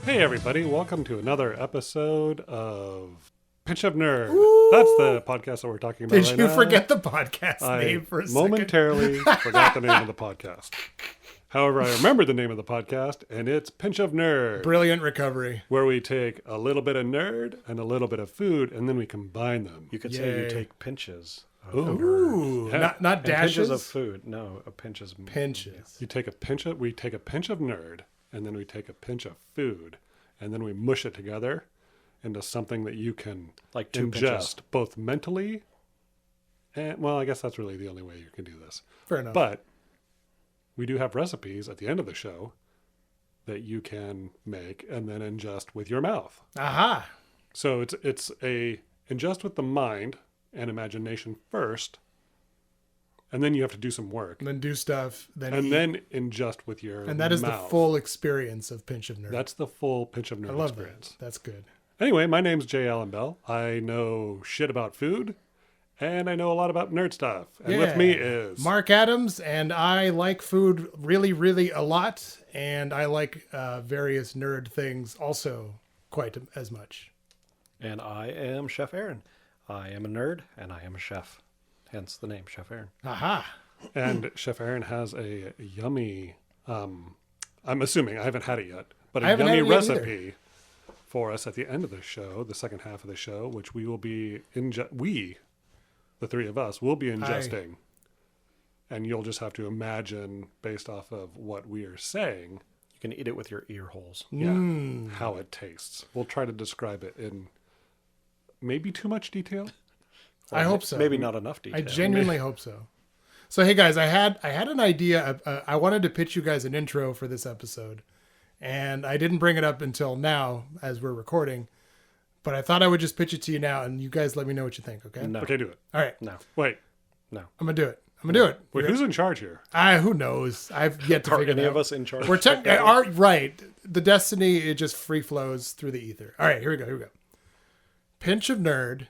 Hey everybody, welcome to another episode of Pinch of Nerd. Woo! That's the podcast that we're talking about Did right you now. forget the podcast name for a second? Momentarily forgot the name of the podcast. However, I remember the name of the podcast, and it's Pinch of Nerd. Brilliant recovery. Where we take a little bit of nerd and a little bit of food, and then we combine them. You could say you Yay. take pinches. Ooh, Yeah. not And dashes. pinches of food. No, pinches. Pinches. We take a pinch of nerd, and then we take a pinch of food, and then we mush it together into something that you can Like two ingest pinches. both mentally and, well, I guess that's really the only way you can do this. Fair enough. But we do have recipes at the end of the show that you can make and then ingest with your mouth. Aha. So it's a ingest with the mind and imagination first, and then you have to do some work, And then do stuff. and eat. then ingest with your And that is mouth. the full experience of Pinch of Nerd. That's the full Pinch of Nerd I love experience. that. That's good. Anyway, my name's J. Allen Bell. I know shit about food, and I know a lot about nerd stuff. And with me is Mark Adams, and I like food really, really a lot, and I like various nerd things also quite as much. And I am Chef Aaron. I am a nerd, and I am a chef. Hence the name, Chef Aaron. Aha. and Chef Aaron has a yummy. I'm assuming I haven't had it yet, but I a haven't yummy had it yet either. recipe for us at the end of the show, the second half of the show, which we will be the three of us, will be ingesting, and you'll just have to imagine based off of what we are saying. You can eat it with your ear holes. Yeah, how it tastes. We'll try to describe it in maybe too much detail. I hope so. Maybe not enough detail. I genuinely hope so. So hey guys, I had an idea. I wanted to pitch you guys an intro for this episode, and I didn't bring it up until now as we're recording. But I thought I would just pitch it to you now, and you guys let me know what you think. Okay? No. Okay, do it. All right. No. Wait, I'm gonna do it. I'm gonna do it. wait, who's in charge here? Who knows? I've yet to Are figure any it of out. us in charge? We're right. The destiny, it just free flows through the ether. All right, here we go. Pinch of Nerd.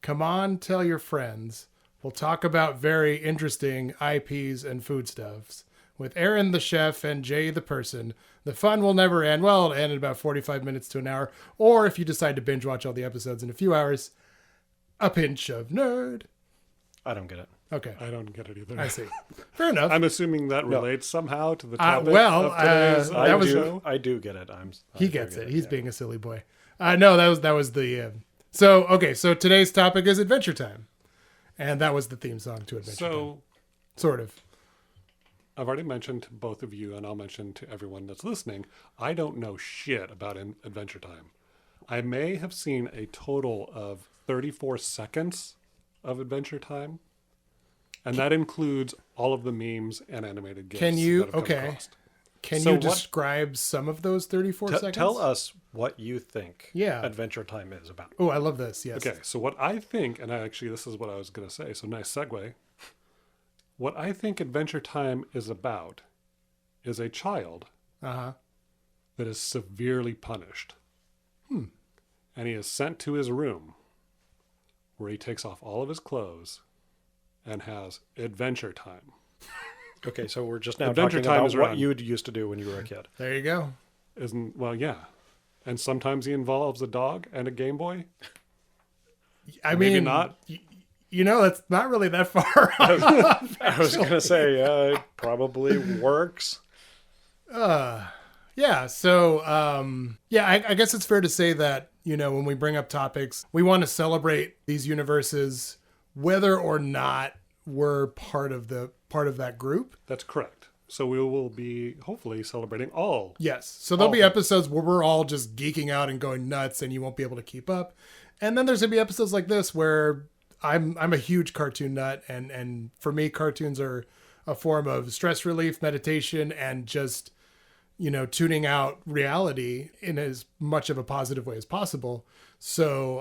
Come on, tell your friends. We'll talk about very interesting IPs and foodstuffs with Aaron the chef and Jay the person. The fun will never end. Well, it'll end in about 45 minutes to an hour. Or if you decide to binge watch all the episodes in a few hours, a pinch of nerd. I don't get it. Okay, I don't get it either. I see. Fair enough. I'm assuming that relates somehow to the topic well, of today's that was- show. I do get it. He gets it. He's being a silly boy. No, that was the. So today's topic is Adventure Time, and that was the theme song to Adventure Time. So Sort of. I've already mentioned to both of you, and I'll mention to everyone that's listening, I don't know shit about Adventure Time. I may have seen a total of 34 seconds of Adventure Time, and that includes all of the memes and animated GIFs. Can you? that have come Okay. across. Can So you what- describe some of those 34 seconds? Tell us what you think Yeah. Adventure Time is about. Oh, I love this. Yes. Okay, so what I think, and this is what I was going to say, so nice segue. What I think Adventure Time is about is a child Uh-huh. that is severely punished. And he is sent to his room where he takes off all of his clothes and has adventure time. Okay, so we're just now Adventure talking Time about is what run. you used to do when you were a kid. There you go. Isn't, well, yeah. And sometimes he involves a dog and a Game Boy. I Maybe mean, not. That's not really that far off. I was going to say, it probably works. Yeah. So, I guess it's fair to say that, when we bring up topics, we want to celebrate these universes, whether or not we're part of that group. That's correct. So we will be hopefully celebrating all. Yes. So there'll be Okay. episodes where we're all just geeking out and going nuts and you won't be able to keep up. And then there's going to be episodes like this where I'm a huge cartoon nut. And for me, cartoons are a form of stress relief, meditation, and just, tuning out reality in as much of a positive way as possible. So,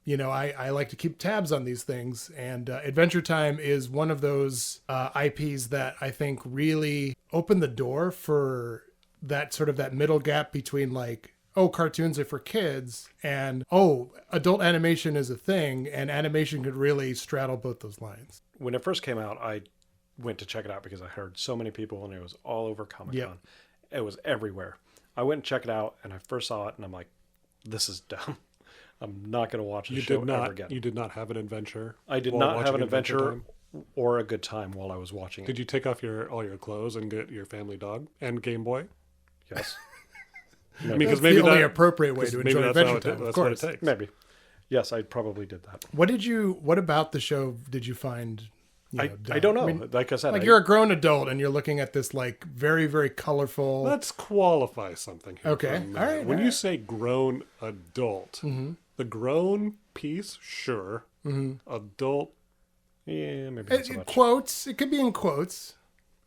I like to keep tabs on these things, and Adventure Time is one of those IPs that I think really opened the door for that middle gap between cartoons are for kids and adult animation is a thing, and animation could really straddle both those lines. When it first came out, I went to check it out because I heard so many people and it was all over Comic-Con. Yep. It was everywhere. I went and checked it out, and I first saw it, and I'm like, this is dumb. I'm not going to watch this You show did not. ever again. You did not have an adventure. I did while not have watching an adventure Time? or a good time while I was watching it. Did you take off all your clothes and get your family dog and Game Boy? Yes. I mean, because That's maybe the only that, appropriate way to maybe enjoy that's Adventure how it, Time. Of that's what it course. takes. Maybe. Yes, I probably did that. What about the show did you find? I dumb? don't know. I mean, Like I said, like you're a grown adult and you're looking at this like very, very colorful. Let's qualify something here. Okay. for a minute. All right, When all you right. say grown adult, the grown piece, sure. Adult, yeah, maybe not so much. Quotes. It could be in quotes,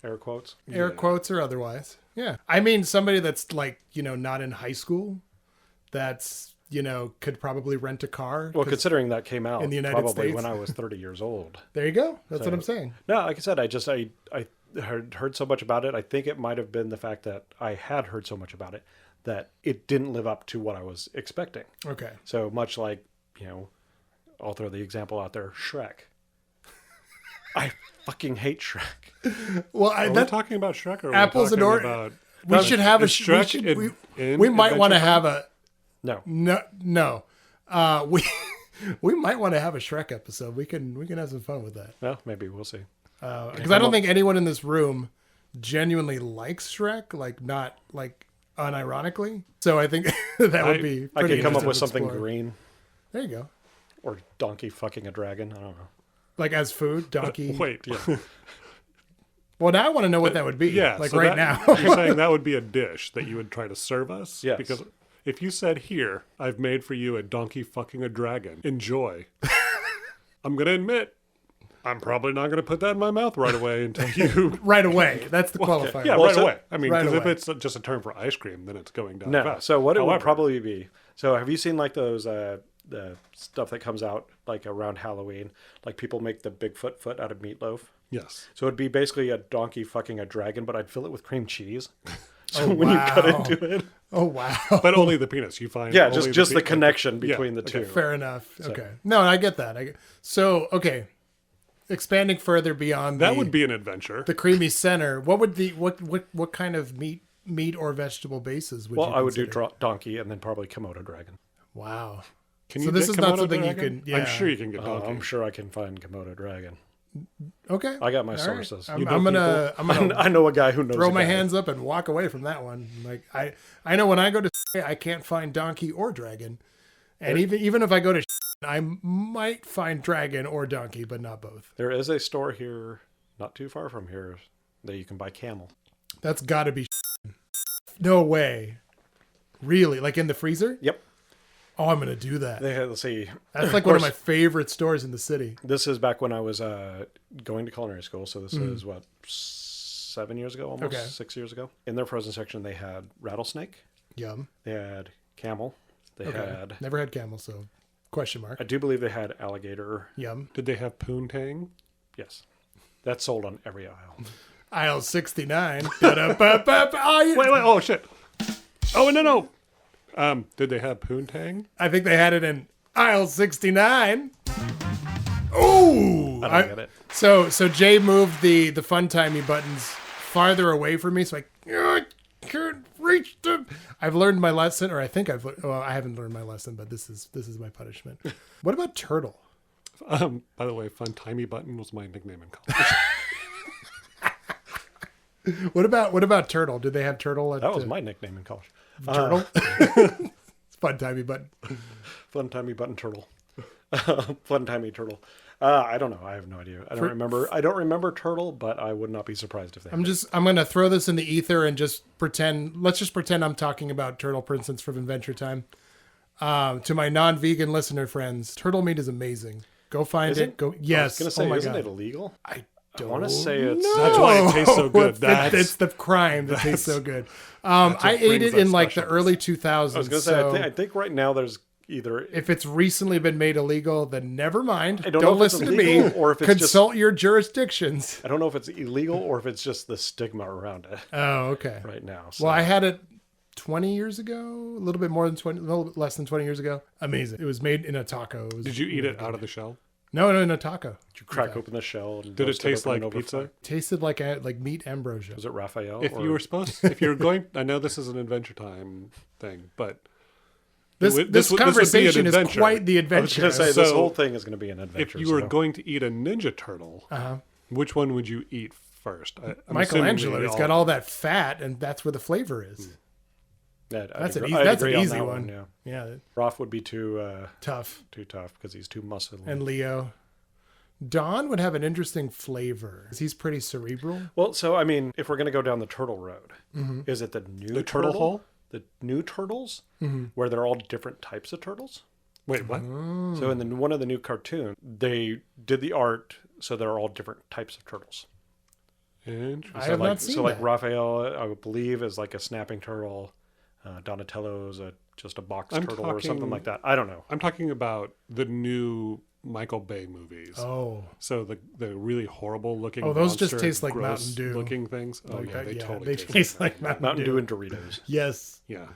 Air quotes. air quotes or otherwise. Yeah. I mean, somebody that's like, not in high school, that's, could probably rent a car. Well, 'cause- considering that came out in the United probably States. when I was 30 years old. There you go. That's what So- I'm saying. No, like I said, I heard so much about it. I think it might have been the fact that I had heard so much about it that it didn't live up to what I was expecting. Okay. So much like, I'll throw the example out there, Shrek. I fucking hate Shrek. Well, Are we talking about Shrek or are we Apples and talking oranges. about... we should have a Is Shrek in we might want to Adventure have a No. no. We might want to have a Shrek episode. We can have some fun with that. Well, maybe we'll see. Because I don't think anyone in this room genuinely likes Shrek, like not like unironically. So I think that would be. I pretty could come up interesting with to something explore. green There you go. or donkey fucking a dragon. I don't know. Like as food, donkey. Wait, Yeah. Well, now I want to know what that would be. yeah. Like so right that- now. You're saying that would be a dish that you would try to serve us? Yes. Because if you said, here, I've made for you a donkey fucking a dragon, enjoy. I'm going to admit, I'm probably not going to put that in my mouth right away until you... Right away. That's the qualifier. Yeah, Well, right so- away. I mean, Right because if away. it's just a term for ice cream, then it's going down No. fast. So what it would However, probably be. So have you seen like those the stuff that comes out like around Halloween? Like people make the Bigfoot foot out of meatloaf. Yes. So it'd be basically a donkey fucking a dragon, but I'd fill it with cream cheese. So Oh, when you cut wow. into it, Oh wow. But only the penis. You find yeah, only just the pe- connection yeah, between the okay. two. Fair enough. Okay. No, I get that. So okay. Expanding further beyond That would be an adventure. the creamy center. What would the what kind of meat or vegetable bases would Well, you I would do consider? donkey and then probably Komodo dragon. Wow. Can So this get is not Komodo something you dragon? can- yeah. I'm sure you can get donkey. I'm sure I can find Komodo dragon. Okay. I got my All right. sources. I'm, You I'm know gonna I'm gonna I know a guy who knows. throw a my guy. hands up and walk away from that one. Like I know when I go to I can't find donkey or dragon. And even if I go to I might find dragon or donkey, but not both. There is a store here, not too far from here, that you can buy camel. That's got to be no way. Really? Like in the freezer? Yep. Oh, I'm going to do that. They had, let's see. That's like one of my favorite stores in the city. This is back when I was going to culinary school. So this is what, 7 years ago, almost Okay. 6 years ago. In their frozen section, they had rattlesnake. Yum. They had camel. They Okay. had, Never had camel, so question mark. I do believe they had alligator. Yum. Did they have poontang? Yes. That's sold on every aisle. Aisle 69. Oh, you- Wait, oh shit. Oh no. Did they have poontang? I think they had it in aisle 69. Ooh. I don't get it. So Jay moved the fun timey buttons farther away from me, so I can't reach them. I've learned my lesson, or I think I haven't learned my lesson, but this is my punishment. What about turtle? By the way, Fun Timey Button was my nickname in college. What about turtle? Did they have turtle at That was my nickname in college. turtle? It's fun timey button. Fun timey button turtle. Fun timey turtle. I don't know. I have no idea. I don't remember. I don't remember turtle, but I would not be surprised if they. I'm gonna throw this in the ether and just pretend. Let's just pretend I'm talking about turtle, for instance, from Adventure Time. To my non-vegan listener friends, turtle meat is amazing. Go find Is it. it? Go. I Yes. was gonna say, oh my isn't God. it illegal? I I want to say it's. That's why it tastes so good. It's the crime that tastes so good. I ate brings it in that like the specialness. early 2000s. I was gonna say. so I think right now there's either. if it's recently been made illegal, then never mind. I don't know if it's listen to me. illegal or if it's just- Consult your jurisdictions. I don't know if it's illegal or if it's just the stigma around it Oh, okay. right now. So. Well, I had it 20 years ago, a little bit more than 20, a little bit less than 20 years ago. Amazing. It was made in a taco. It was Did you eat it out of the shell? No, taco. Did you crack open the shell? And Did it roast taste open like over pizza? fire? Tasted like meat ambrosia. Was it Raphael? If you were if you're going, I know this is an Adventure Time thing, but This would be an conversation is adventure. quite the I was adventure. going to say, So, this whole thing is going to be an adventure. If you were so- going to eat a Ninja Turtle, which one would you eat first? I'm assuming Michelangelo, we it's got all that fat, and that's where the flavor is. Yeah, That's an I'd easy agree on that one. Yeah. Yeah, Roth would be too tough. tough because he's too muscular. And Leo. Don would have an interesting flavor. He's pretty cerebral. Well, so I mean, if we're going to go down the turtle road, is it the new turtle hole? the new turtles, where they're all different types of turtles? Wait, what? So in one of the new cartoons, they did the art so they're all different types of turtles. Interesting. I have like, not seen so like that. Raphael, I would believe, is like a snapping turtle. Donatello's just a box I'm turtle or something talking- like that. I don't know. I'm talking about the new Michael Bay movies. Oh, So the really horrible looking. Oh, those just monster, taste like gross Mountain Dew. looking things. Oh like yeah, that, they yeah, totally they taste taste like like Mountain Dew and Doritos. yes, Yeah.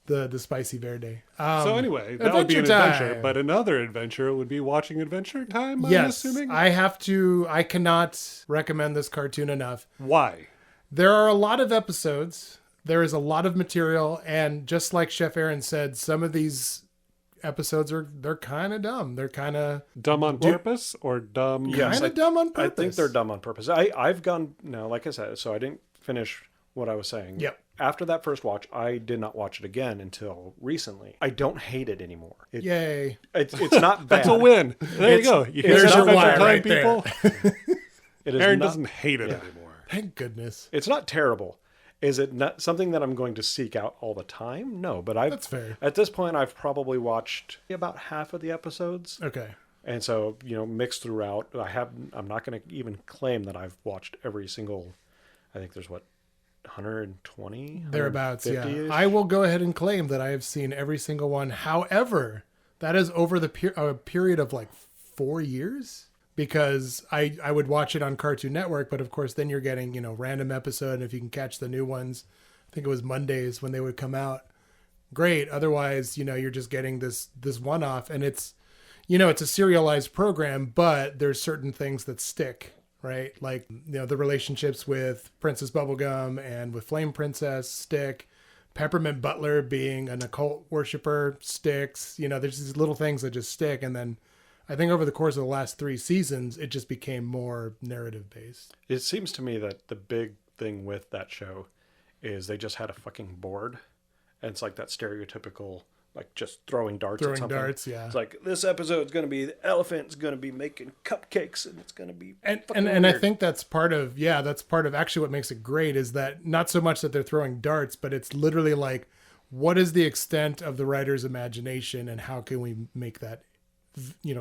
the spicy verde. So anyway, that would be an Adventure adventure. Time. But another adventure would be watching Adventure Time. I'm Yes, assuming. I cannot recommend this cartoon enough. Why? There are a lot of episodes. There is a lot of material, and just like Chef Aaron said, some of these episodes they're kind of dumb. They're kind of Dumb on purpose or dumb? Yes, kind of dumb on purpose. I think they're dumb on purpose. I've gone now, like I said, so I didn't finish what I was saying. Yep. After that first watch, I did not watch it again until recently. I don't hate it anymore. Yay! It's not bad. That's a win. There you go. You hear there's that, your why Adventure Time right there. people? It is Aaron not, doesn't hate it anymore. Thank goodness. It's not terrible. Is it not something that I'm going to seek out all the time? No, but That's fair. At this point, I've probably watched about half of the episodes, Okay. and so mixed throughout. I'm not going to even claim that I've watched every single. I think there's 120 Thereabouts, yeah. 150-ish? I will go ahead and claim that I have seen every single one. However, that is over the period of like 4 years, because I would watch it on Cartoon Network, but of course then you're getting, random episode, and if you can catch the new ones, I think it was Mondays when they would come out. Great. Otherwise, you're just getting this one-off, and it's a serialized program, but there's certain things that stick. Right, like the relationships with Princess Bubblegum and with Flame Princess stick. Peppermint Butler being an occult worshiper sticks. There's these little things that just stick, and then I think over the course of the last 3 seasons, it just became more narrative based. It seems to me that the big thing with that show is they just had a fucking board, and it's like that stereotypical, like just throwing darts. Throwing at something. darts, yeah. It's like this episode's going to be the elephant's going to be making cupcakes, and it's going to be And fucking I weird. think that's part of actually what makes it great, is that not so much that they're throwing darts, but it's literally like, what is the extent of the writer's imagination, and how can we make that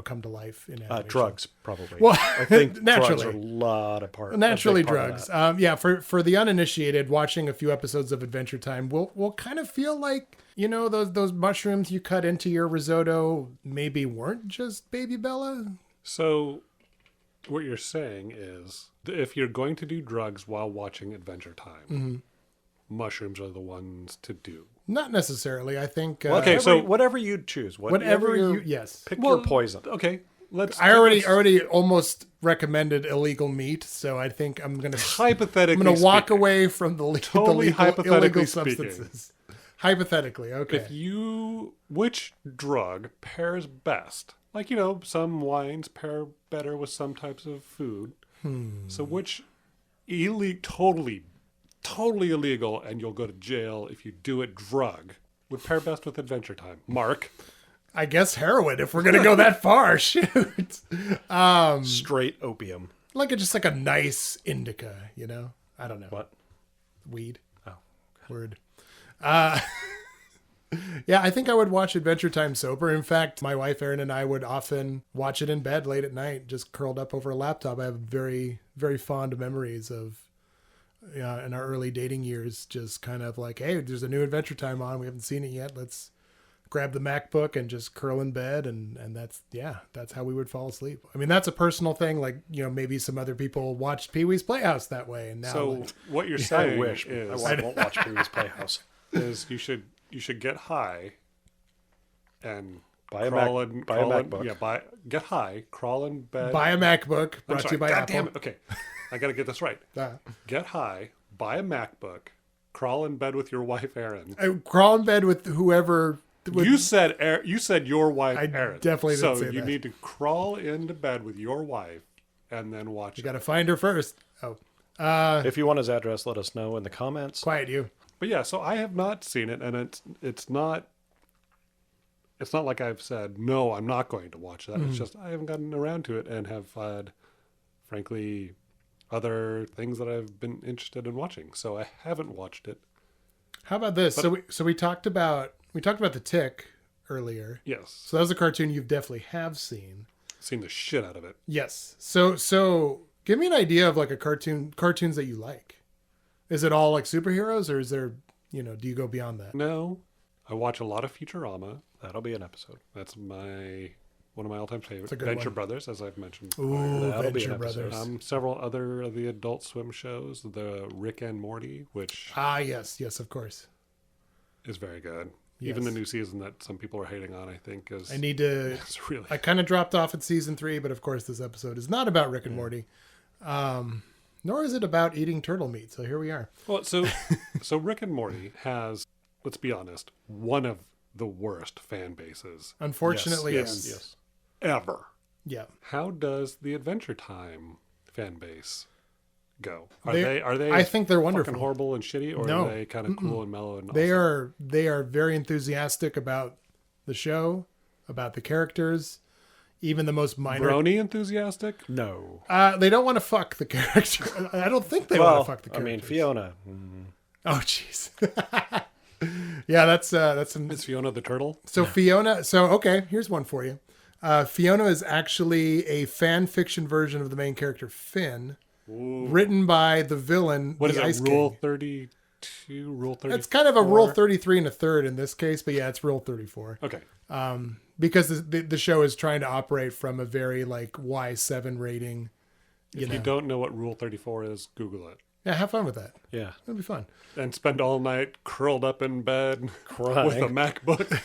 come to life in animation? Drugs, probably. Well, I think naturally. drugs are a lot of part. Naturally, a big part of drugs. that. For the uninitiated, watching a few episodes of Adventure Time will kind of feel like those mushrooms you cut into your risotto maybe weren't just Baby Bella. So, what you're saying is, if you're going to do drugs while watching Adventure Time, mushrooms are the ones to do. Not necessarily. I think. Okay, so- whatever you choose, whatever you yes. pick your poison. Okay, let's. I already almost recommended illegal meat, so I think I'm gonna hypothetically. walk speaking, away from the Totally illegal hypothetically speaking. substances. Hypothetically, okay. Which drug pairs best? Like, some wines pair better with some types of food. So which totally illegal, and you'll go to jail if you do it, drug would pair best with Adventure Time? Mark. I guess heroin, if we're gonna go that far. Shoot. Straight opium. Just like a nice indica, I don't know. What? Weed. Oh, Word. Yeah, I think I would watch Adventure Time sober. In fact, my wife Erin and I would often watch it in bed late at night, just curled up over a laptop. I have very, very fond memories of in our early dating years, just kind of like, hey, there's a new Adventure Time on. We haven't seen it yet. Let's grab the MacBook and just curl in bed. And that's how we would fall asleep. I mean, that's a personal thing. Like, maybe some other people watched Pee-wee's Playhouse that way. And now, So what you're I saying wish. is, I won't watch Pee-wee's Playhouse. you should get high and Buy a crawl in, buy a crawl in, MacBook. yeah, get high, crawl in bed. Buy a MacBook I'm brought to sorry, you by God Apple. damn it. Okay, I got to get this right. Get high, buy a MacBook, crawl in bed with your wife, Erin. Crawl in bed with whoever. You said your wife, I Erin. definitely didn't so say you that. need to crawl into bed with your wife and then watch You it. got to find her first. Oh, If you want his address, let us know in the comments. quiet you. But yeah, so I have not seen it, and it's not like I've said no, I'm not going to watch that. It's just I haven't gotten around to it and have had, frankly, other things that I've been interested in watching. So I haven't watched it. How about this? So we talked about The Tick earlier. Yes, So that was a cartoon you definitely have seen. seen the shit out of it. Yes. So give me an idea of like cartoons that you like. Is it all like superheroes, or is there, do you go beyond that? No, I watch a lot of Futurama. That'll be an episode. That's one of my all-time favorites. a good Venture one. Brothers, as I've mentioned. Ooh, That'll be Venture an episode. Brothers. Several other of the Adult Swim shows, the Rick and Morty, which Yes, of course. is very good. Yes. Even the new season that some people are hating on, I think, is I need to. it's really I kind of dropped off at season 3, but of course this episode is not about Rick and Morty, nor is it about eating turtle meat. So here we are. well. So Rick and Morty has, let's be honest, one of the worst fan bases Unfortunately, Yes. ever. Yeah. How does the Adventure Time fan base go? Are They- they? I think they're fucking wonderful. horrible and shitty, or No. are they kind of cool and mellow and They awesome? are very enthusiastic about the show, about the characters, even the most minor. Brony enthusiastic? No. They don't want to fuck the character. I don't think they Well, want to fuck the I character. mean, Fiona. Oh, jeez. Yeah, that's an. Is Fiona the turtle? So Fiona. So okay, here's one for you. Fiona is actually a fan fiction version of the main character Finn, written by the villain, What is the it? Ice Rule King. 32? Rule 30? It's kind of a Rule 33 and a third in this case, but yeah, it's Rule 34. Okay. Because the show is trying to operate from a very like Y7 rating. If you don't know what Rule 34 is, Google it. Yeah, have fun with that. Yeah. It'll be fun. And spend all night curled up in bed Crying. with a MacBook.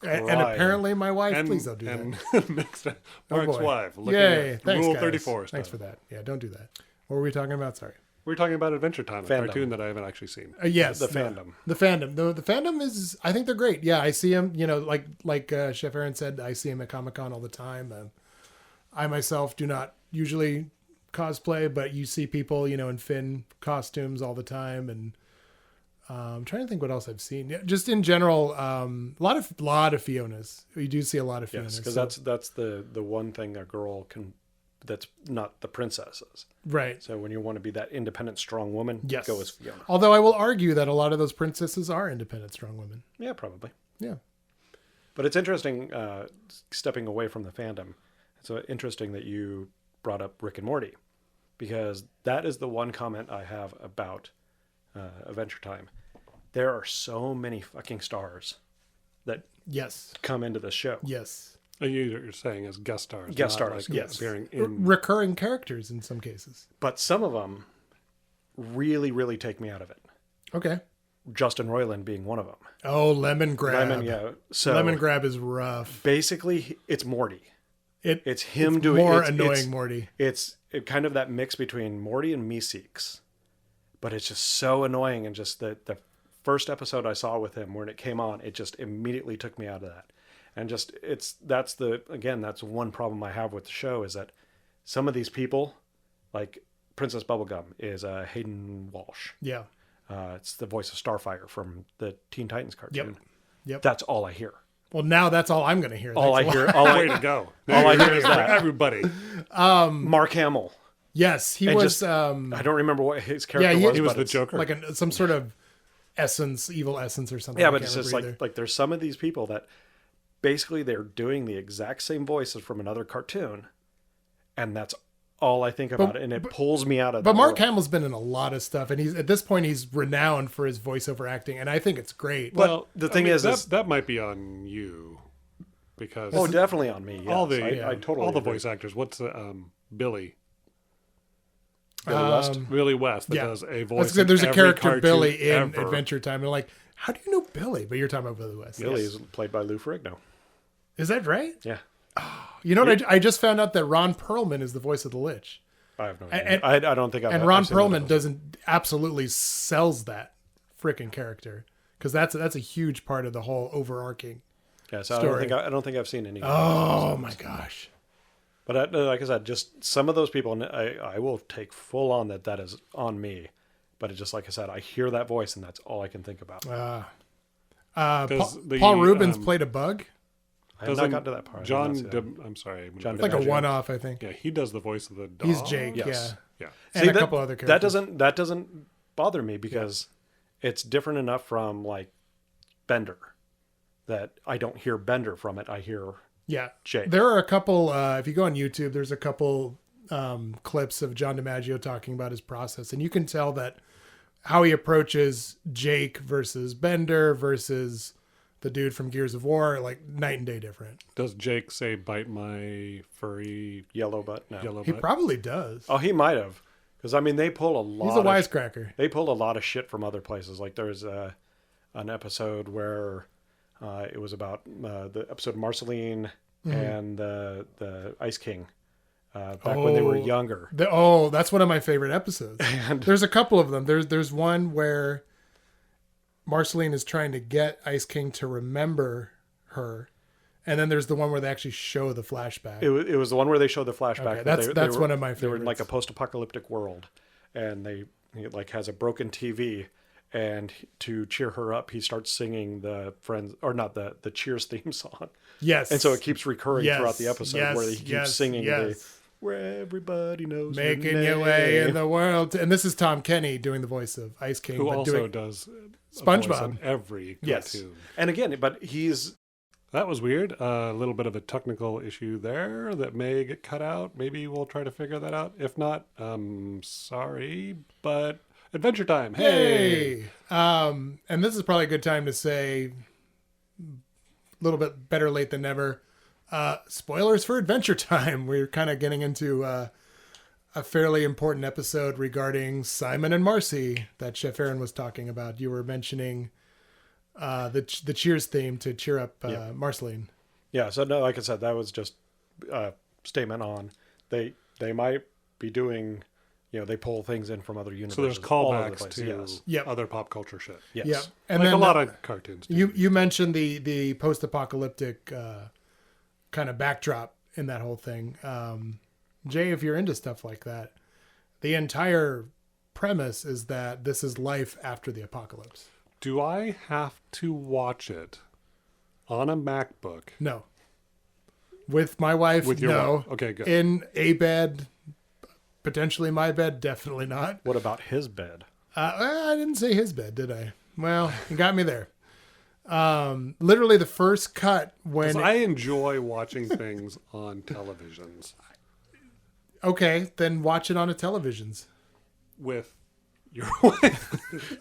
And Right. apparently my wife, and, please don't do that. and next, Oh, Mark's boy. wife. Looking Yay. at Thanks, Rule guys. 34 Thanks stuff. for that. Yeah, don't do that. What were we talking about? Sorry. We're talking about Adventure Time, a Fandom. cartoon that I haven't actually seen. Yes. The fandom. The fandom. The fandom is, I think they're great. Yeah, I see them, like Chef Aaron said, I see him at Comic-Con all the time. I myself do not usually cosplay, but you see people, in Finn costumes all the time. And I'm trying to think what else I've seen. Yeah, just in general, a lot of Fionas. You do see a lot of Fionas. Yes, because so- that's the one thing a girl can. That's not the princesses. right. So when you want to be that independent, strong woman, Yes. go as Fiona. Although I will argue that a lot of those princesses are independent, strong women. Yeah, probably. Yeah. But it's interesting, stepping away from the fandom. It's interesting that you brought up Rick and Morty, because that is the one comment I have about Adventure Time. There are so many fucking stars that Yes. come into the show. Yes. You're saying as guest stars. Guest not stars, like yes. appearing in. Recurring characters in some cases. But some of them really, really take me out of it. Okay. Justin Roiland being one of them. Oh, Lemon Grab. Lemon, yeah. So Lemon Grab is rough. basically, it's Morty. It's him it's doing more it's, annoying it's- Morty. It's kind of that mix between Morty and Meeseeks, but it's just so annoying. And just the first episode I saw with him, when it came on, it just immediately took me out of that. And just that's one problem I have with the show, is that some of these people, like Princess Bubblegum, is Hayden Walsh. Yeah. It's the voice of Starfire from the Teen Titans cartoon. Yep. That's all I hear. Well, now that's all I'm going to hear. All I Thanks a lot. hear, Way to go. all I hear is For that. everybody. Mark Hamill. Yes, he And was. just- I don't remember what his character he- was. He was but the it's- Joker. like some sort of essence, evil essence or something. Yeah, I but can't it's just remember like there's some of these people that basically they're doing the exact same voices from another cartoon, and that's all I think about it, and it pulls me out of. But that Mark world. Hamill's been in a lot of stuff, and at this point he's renowned for his voiceover acting, and I think it's great. Well, the thing is that might be on you because Oh, definitely on me. Yes. all the I totally all the agree. voice actors. What's Billy Billy West. Billy West that yeah. does a I was voice? gonna say, in there's a every character cartoon Billy in ever. Adventure Time, and like, how do you know Billy? But you're talking about Billy West. Billy Yes. is played by Lou Ferrigno. Is that right? Yeah. You know what? I just found out that Ron Perlman is the voice of the Lich. I have no idea. I don't think I've And Ron I've seen that Perlman episode. doesn't absolutely sells that freaking character because that's a huge part of the whole overarching. Yeah, so story. I don't think I've seen any. Oh my gosh! But like I said, just some of those people, and I will take full on that is on me. But it just, like I said, I hear that voice, and that's all I can think about. Paul Rubens played a bug. I have not gotten to that part. I'm sorry. John It's like a DiMaggio. one-off, I think. Yeah, he does the voice of the dog. He's Jake. Yes. Yeah, Yeah. and See, a couple other that characters. doesn't bother me because it's different enough from like Bender that I don't hear Bender from it. I hear Yeah, Jake. there are a couple. If you go on YouTube, there's a couple clips of John DiMaggio talking about his process, and you can tell that how he approaches Jake versus Bender versus the dude from Gears of War, like night and day different. Does Jake say "bite my furry Yellow butt. No. yellow He butt"? probably does. Oh, he might have, because I mean they pull a lot. He's a wisecracker. They pull a lot of shit from other places. Like there's an episode where it was about the episode Marceline and the Ice King back when they were younger. That's one of my favorite episodes. There's a couple of them. There's one where Marceline is trying to get Ice King to remember her, and then there's the one where they actually show the flashback. It was the one where they showed the flashback. Okay, that's one of my They were in like a favorites. post-apocalyptic world, and he like has a broken TV, and to cheer her up, he starts singing the Friends or not the Cheers theme song, Yes, and so it keeps recurring throughout the episode yes, where he keeps yes, singing yes. where everybody knows making your your way name. in the world. And this is Tom Kenny doing the voice of Ice King, Who but also doing does a SpongeBob. voice on every Yes. cartoon. And again, but he's That was weird. A little bit of a technical issue there that may get cut out. Maybe we'll try to figure that out. If not, sorry, but Adventure Time. Hey! Yay! And this is probably a good time to say, a little bit better late than never. Spoilers for Adventure Time. We're kind of getting into a fairly important episode regarding Simon and Marcy that Chef Aaron was talking about. You were mentioning the Cheers theme to cheer up Marceline. yeah. So no, like I said, that was just a statement on they might be doing. They pull things in from other universes. So there's all over the callbacks place. to Yes. Yep. other pop culture shit. Yes. Yeah, and Like then a lot of cartoons do. you mentioned the post-apocalyptic kind of backdrop in that whole thing. Jay, if you're into stuff like that, the entire premise is that this is life after the apocalypse. Do I have to watch it on a MacBook? No. With my wife, With your no. wife. Okay, good. In a bed, potentially my bed, definitely not. What about his bed? I didn't say his bed, did I? Well, you got me there. Literally the first cut when... 'Cause I enjoy watching things on televisions Okay, then watch it on a televisions. with your wife.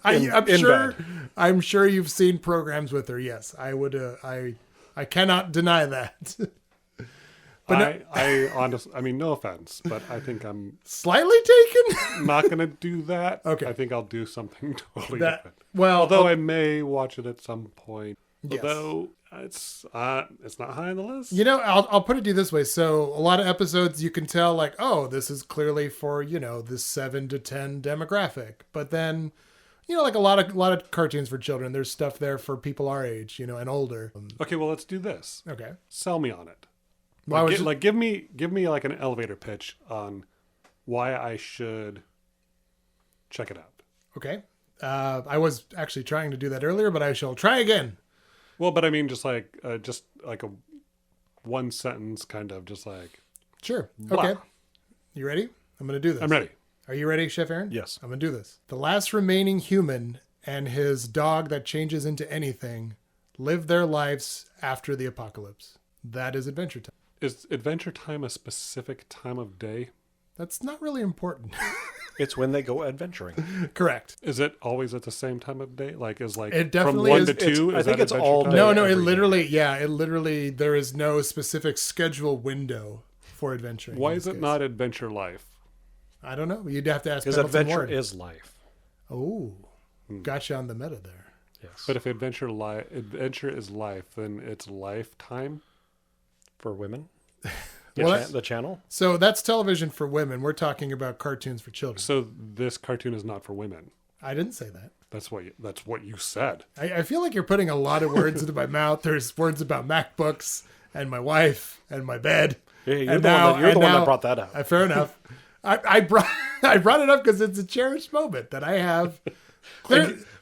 I'm sure you've seen programs with her. Yes, I would. I cannot deny that. But I honestly, I mean, no offense, but I think I'm slightly taken. not going to do that. Okay. I think I'll do something totally That different. well, Although I may watch it at some point. Yes. Although it's not high on the list. you know, I'll put it to you this way. So a lot of episodes you can tell like, oh, this is clearly for this 7 to 10 demographic. But then, like a lot of cartoons for children, there's stuff there for people our age, and older. Okay, well, let's do this. Okay. Sell me on it. Well, I was just- Give me like an elevator pitch on why I should check it out. Okay. I was actually trying to do that earlier, but I shall try again. Well, but I mean, just like a one sentence kind of just like. Sure. Blah. Okay. You ready? I'm going to do this. I'm ready. Are you ready, Chef Aaron? Yes. I'm going to do this. The last remaining human and his dog that changes into anything live their lives after the apocalypse. That is Adventure Time. Is Adventure Time a specific time of day? That's not really important. It's when they go adventuring. Correct. Is it always at the same time of day? Like is like It definitely from 1 is. to 2? I Is think that it's Adventure all Time? day. No, it every literally, there is no specific schedule window for adventuring. Why in is this it case. not Adventure Life? I don't know. You'd have to ask Because Pendleton adventure Ward. is life. Oh, gotcha on the meta there. Yes. But if adventure is life, then it's lifetime. for women. Well, The channel. So that's television for women. We're talking about cartoons for children. So this cartoon is not for women. I didn't say that. That's what you said. I feel like you're putting a lot of words into my mouth. There's words about MacBooks and my wife and my bed. Yeah, you're And the now- one and that now- brought that up. Fair enough. I brought it up because it's a cherished moment that I have.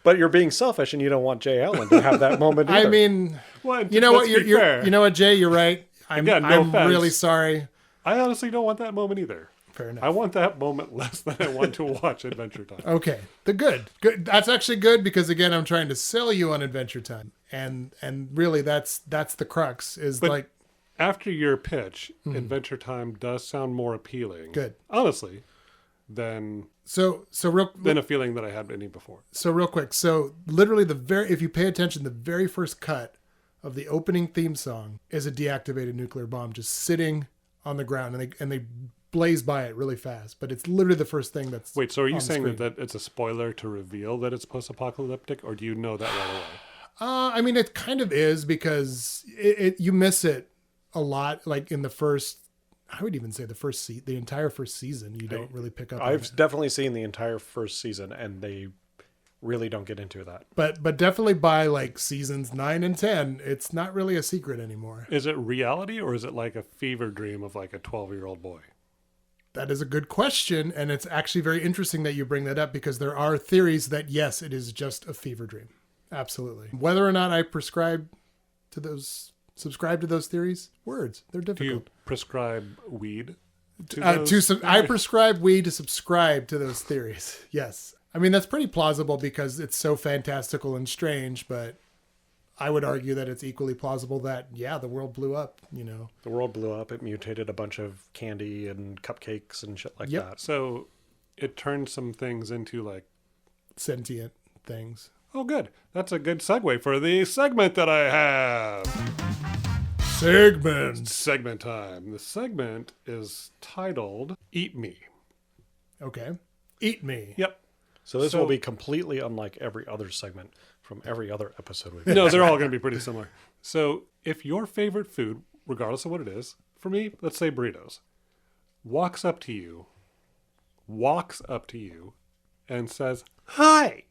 But you're being selfish, and you don't want Jay Allen to have that moment either. I mean, Well, you know what? let's be fair. You know what, Jay? You're right. I'm Again, no offense. really sorry. I honestly don't want that moment either. Fair enough. I want that moment less than I want to watch Adventure Time. Okay, good. That's actually good because again, I'm trying to sell you on Adventure Time, and really, that's the crux. Is But- like After your pitch, Adventure Time does sound more appealing. Good. Honestly, than so real a feeling that I had any before. So real quick, so literally if you pay attention, the very first cut of the opening theme song is a deactivated nuclear bomb just sitting on the ground, and they blaze by it really fast. But it's literally the first thing that's Wait, so are you on the saying screen. that it's a spoiler to reveal that it's post-apocalyptic, or do you know that right away? I mean, it kind of is because you miss it a lot. Like in the first, I would even say the entire first season, you don't really pick up on I've it. definitely seen the entire first season, and they really don't get into that. But definitely by like seasons 9 and 10, it's not really a secret anymore. Is it reality, or is it like a fever dream of like a 12-year-old boy? That is a good question, and it's actually very interesting that you bring that up because there are theories that yes, it is just a fever dream. Absolutely. Whether or not I subscribe to those theories, they're Do you difficult. prescribe weed to those? I prescribe weed to subscribe to those theories. Yes. I mean, that's pretty plausible because it's so fantastical and strange, but I would argue that it's equally plausible that, yeah, the world blew up, The world blew up. It mutated a bunch of candy and cupcakes and shit like Yep. that. So it turned some things into like, Sentient things. oh, good. That's a good segue for the segment that I have. Segments. Segment time. The segment is titled Eat Me. Okay. Eat me. Yep. So this So- will be completely unlike every other segment from every other episode we've No, they're all going to be pretty similar. So if your favorite food, regardless of what it is, for me, let's say burritos, walks up to you and says, "Hi,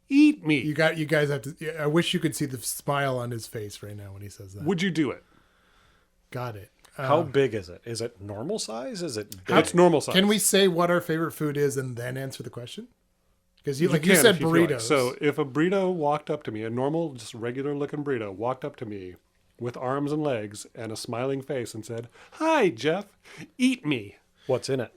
eat me." You guys have to. I wish you could see the smile on his face right now when he says that. Would you do it? Got it. How big is it? Is it normal size? Is it big? It's normal size. Can we say what our favorite food is and then answer the question? Because you can said if you feel like. burritos. So if a burrito walked up to me, a normal, just regular looking burrito walked up to me with arms and legs and a smiling face and said, "Hi, Jeff, eat me." What's in it?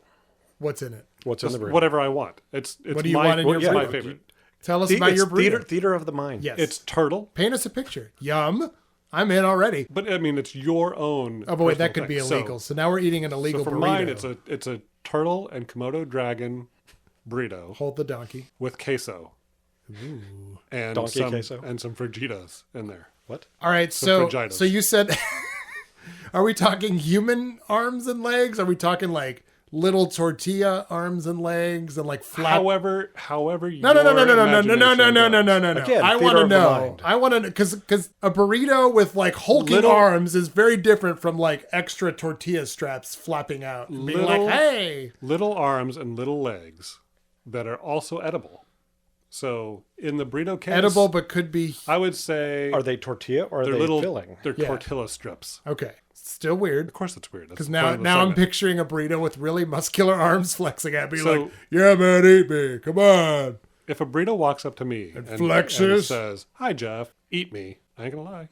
what's in it? What's in Just the burrito? whatever I want. It's What do you my, want in your it's my burrito? favorite. Tell us about your It's burrito. theater of the mind. Yes. It's turtle, Paint us a picture. Yum. I'm in already. but I mean it's your own. Oh, but wait, that personal could be thing. illegal. So now we're eating an illegal So for burrito. mine, it's a turtle and Komodo dragon burrito Hold the donkey. with queso and Donkey some queso? and some Frigitas in there. What? All right, so vaginas. so you said, are we talking human arms and legs? Are we talking like little tortilla arms and legs and like flat? However, No. Again, I theater want to of the know. mind. I want to because a burrito with like hulking Little- arms is very different from like extra tortilla straps flapping out and being Little- like, hey. little arms and little legs that are also edible. So in the burrito case, Edible, but could be I would say Are they tortilla or are they're they little. filling? They're Yeah. tortilla strips. okay. Still weird. Of course, it's weird. Because now I'm picturing a burrito with really muscular arms flexing at me, So- like, "Yeah, man, eat me, come on." If a burrito walks up to me and flexes. says, "Hi, Jeff, eat me," I ain't gonna lie,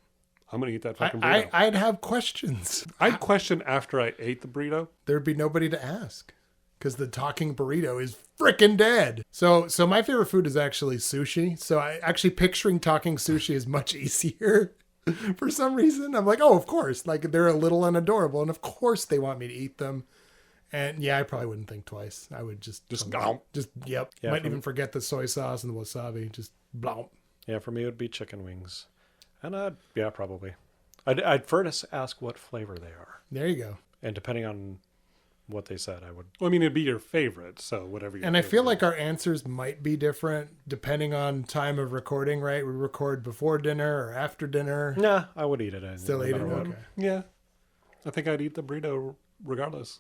I'm gonna eat that fucking burrito. I'd have questions. I'd question after I ate the burrito. There'd be nobody to ask, because the talking burrito is freaking dead. So my favorite food is actually sushi. So I actually picturing talking sushi is much easier. For some reason, I'm like, oh, of course, like they're a little and adorable, and of course they want me to eat them. And yeah, I probably wouldn't think twice. I would just Gomp. yep. Yeah, Might from- even forget the soy sauce and the wasabi. Just blomp. Yeah, for me it would be chicken wings. And yeah, probably. I'd first ask what flavor they are. There you go. And depending on what they said, I would. Well, I mean, it'd be your favorite, so whatever. And I feel like our answers might be different depending on time of recording, right? We record before dinner or after dinner. Nah, I would eat it. Still eat it? What. Okay. Yeah, I think I'd eat the burrito regardless.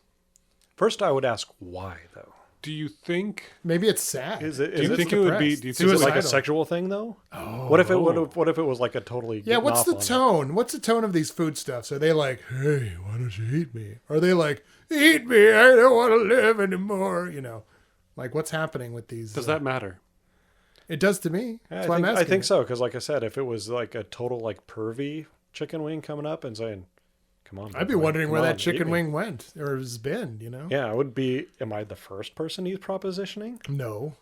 First, I would ask why, though. Do you think? Maybe it's sad. Do you think it would be? Do you think Is it like Suicidal. a sexual thing, though? Oh. What if it was like a totally Yeah, getting what's off the on it? tone? What's the tone of these foodstuffs? Are they like, hey, why don't you eat me? Or are they like, eat me, I don't want to live anymore? You know, like what's happening with these? Does that matter? It does to me. That's why I I'm think, asking. I think so, because like I said, if it was like a total like pervy chicken wing coming up and saying, "Come on," I'd be boy, wondering come where on, that eat chicken me." wing went or has been, you know? Yeah, it would be. Am I the first person he's propositioning? No.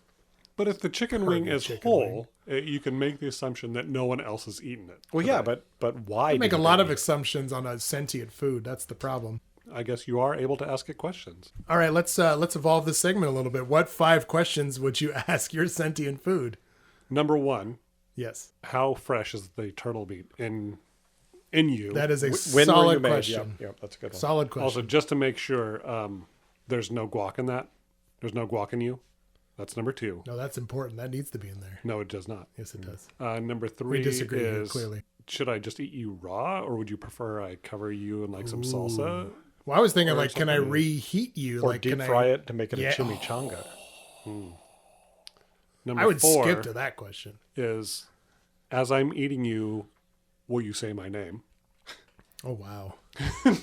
But if the chicken wing Pervy is chicken whole, you can make the assumption that no one else has eaten it. Well, yeah, but why? I make a did lot they of eat it? assumptions on a sentient food. That's the problem. I guess you are able to ask it questions. All right, let's evolve this segment a little bit. What 5 questions would you ask your sentient food? Number 1, Yes. how fresh is the turtle meat in you? That is a When were you solid made? question. Yep, that's a good one. Solid question. Also, just to make sure, there's no guac in that. There's no guac in you. That's number 2. No, that's important. That needs to be in there. No, it does not. Yes, it does. Number 3 We disagree here, is, clearly. should I just eat you raw, or would you prefer I cover you in like some salsa? Well, I was thinking, Or like, can I something. reheat you? Or like, deep can fry I? it to make it Yeah. a chimichanga. Number I would 4 skip to that question. is, as I'm eating you, will you say my name? Oh wow!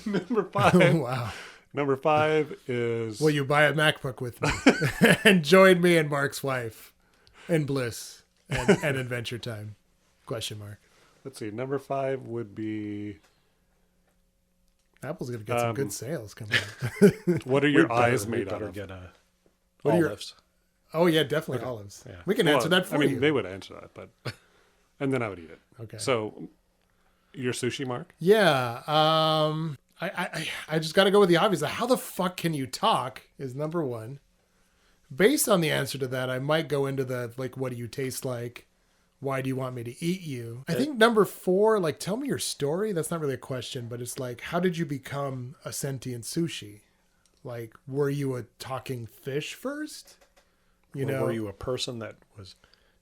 Number Oh 5. wow! Number 5 is Will you buy a MacBook with me and join me and Mark's wife in bliss and adventure time? Question mark. let's see. Number 5 would be Apple's gonna get some good sales coming up. what are your eyes made out better of? get What are your- olives. Oh yeah, definitely olives. Yeah. We can answer Well, that for I mean, you. they would answer that, but and then I would eat it. Okay. So, your sushi, Mark? Yeah. I just got to go with the obvious. How the fuck can you talk is number 1. Based on the answer to that, I might go into the, like, what do you taste like? Why do you want me to eat you? I think number 4, like, tell me your story. That's not really a question, but it's like, how did you become a sentient sushi? Like, were you a talking fish first? You Or know, were you a person that was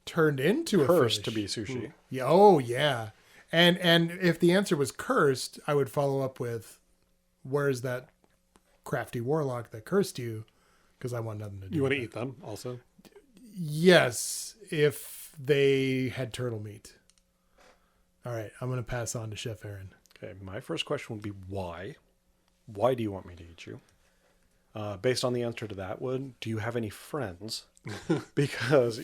turned into a cursed fish? to be sushi? Yeah, oh yeah. And if the answer was cursed, I would follow up with, where's that crafty warlock that cursed you? Because I want nothing to do. You want with to it. eat them also? Yes, if they had turtle meat. All right, I'm going to pass on to Chef Aaron. Okay, my first question would be why? Why do you want me to eat you? Based on the answer to that one, do you have any friends? Because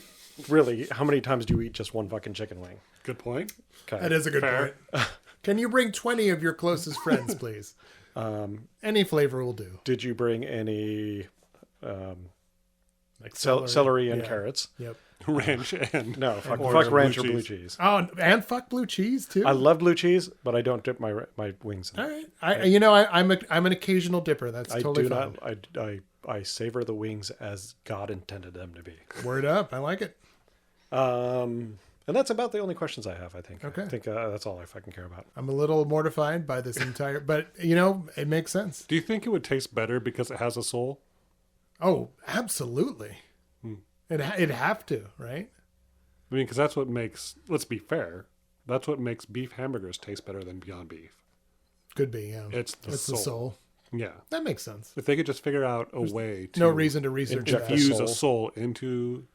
really, how many times do you eat just one fucking chicken wing? Good point. Okay. That is a good Fair. point. Can you bring 20 of your closest friends, please? Any flavor will do. Did you bring any Like celery and Yeah. carrots? Yep. Ranch and No, fuck or ranch or blue blue cheese. cheese. Oh, and fuck blue cheese too. I love blue cheese, but I don't dip my wings in it. All right. I'm an occasional dipper. That's I totally do fine. not. I savor the wings as God intended them to be. Word up. I like it. And that's about the only questions I have. I think. Okay. I think that's all I fucking care about. I'm a little mortified by this entire, but it makes sense. Do you think it would taste better because it has a soul? Oh, absolutely. It'd have to, right? I mean, because that's what makes. Let's be fair. That's what makes beef hamburgers taste better than Beyond Beef. Could be, yeah. It's the It's soul. the soul. Yeah. That makes sense. If they could just figure out a way to No reason to research inject that. fuse soul. a soul into.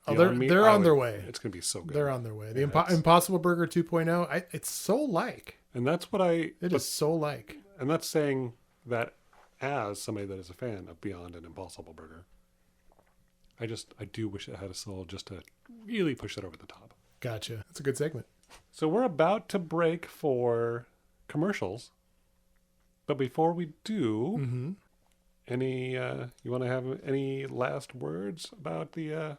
Oh, Beyond Meat, they're I on their would- way. It's gonna be so good. They're on their way. The Yeah, it's- Impossible Burger 2.0. It's so like. And that's what I. It is so like. And that's saying that as somebody that is a fan of Beyond and Impossible Burger. I do wish it had a soul just to really push it over the top. Gotcha. That's a good segment. So we're about to break for commercials. But before we do, any you want to have any last words about the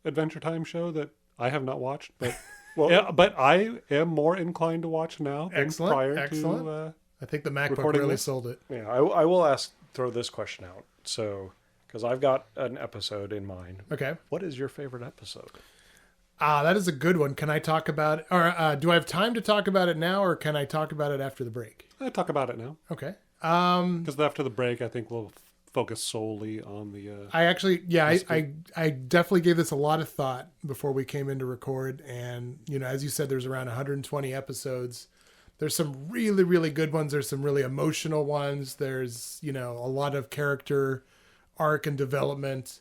Adventure Time show that I have not watched, but but I am more inclined to watch now than Excellent, prior excellent. to I think the MacBook Recording really this? sold it. Yeah, I will throw this question out. So, because I've got an episode in mind. Okay. What is your favorite episode? That is a good one. Can I talk about it? Or do I have time to talk about it now, or can I talk about it after the break? talk about it now. Okay. Because after the break, I think we'll focus solely on the. I actually, yeah, I definitely gave this a lot of thought before we came in to record. And, as you said, there's around 120 episodes. There's some really, really good ones. There's some really emotional ones. There's, a lot of character arc and development.